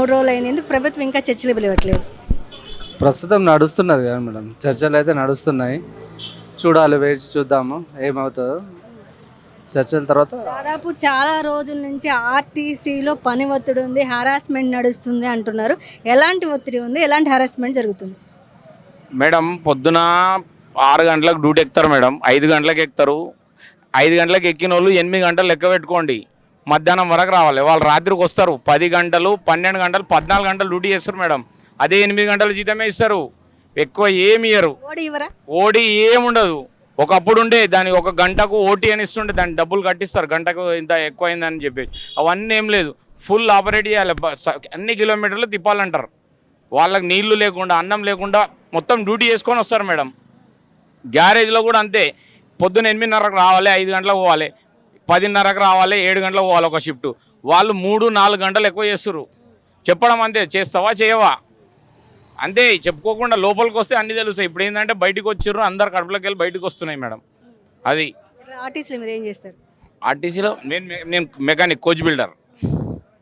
3 రోజులు అయింది. ఎందుకు ప్రభుత్వం ఇంకా చర్చలు పిలవట్లేదు? ప్రస్తుతం నడుస్తున్నది కదా మేడం, చర్చలు అయితే నడుస్తున్నాయి. చూడాలి, వేచి చూద్దాము ఏమవుతుందో. చర్చల తర్వాత దాదాపు చాలా రోజుల నుంచి ఆర్టీసీలో పని ఒత్తిడి ఉంది, హారాస్మెంట్ నడుస్తుంది అంటున్నారు. ఎలాంటి ఒత్తిడి ఉంది, ఎలాంటి హారాస్మెంట్ జరుగుతుంది? మేడం పొద్దున 6 గంటలకు డ్యూటీ ఎక్కుతారు మేడం, 5 గంటలకు ఎక్కుతారు. 5 గంటలకు ఎక్కిన వాళ్ళు 8 గంటలు లెక్క పెట్టుకోండి, మధ్యాహ్నం వరకు రావాలి. వాళ్ళు రాత్రికి వస్తారు, 10 గంటలు 12 గంటలు 14 గంటలు డ్యూటీ చేస్తారు మేడం. అదే 8 గంటల జీతమే ఇస్తారు, ఎక్కువ ఏమి ఇయ్యరు. ఓడి ఇవ్వరా? ఓడి ఏముండదు. ఒకప్పుడు ఉండే దాని 1 గంటకు ఓటీ అని ఇస్తుండే, దాన్ని డబ్బులు కట్టిస్తారు, గంటకు ఇంత ఎక్కువ అయిందని చెప్పి. అవన్నీ ఏం లేదు, ఫుల్ ఆపరేట్ చేయాలి, అన్ని కిలోమీటర్లు తిప్పాలంటారు. వాళ్ళకి నీళ్లు లేకుండా అన్నం లేకుండా మొత్తం డ్యూటీ చేసుకొని వస్తారు మేడం. గ్యారేజ్లో కూడా అంతే, పొద్దున్న 8:30కు రావాలి, 5 గంటలకు పోవాలి, 10:30కు రావాలి, 7 గంటలకు పోవాలి ఒక షిఫ్ట్. వాళ్ళు 3-4 గంటలు ఎక్కువ చేస్తారు. చెప్పడం అంతే, చేస్తావా చేయవా అంతే. చెప్పుకోకుండా లోపలికి వస్తే అన్నీ తెలుస్తాయి. ఇప్పుడు ఏంటంటే బయటకు వచ్చారు, అందరు కడుపులోకి వెళ్ళి బయటకు వస్తున్నాయి మేడం. అది ఆర్టీసీలో మీరు ఏం చేస్తారు? ఆర్టీసీలో నేను మెకానిక్, కోచ్ బిల్డర్.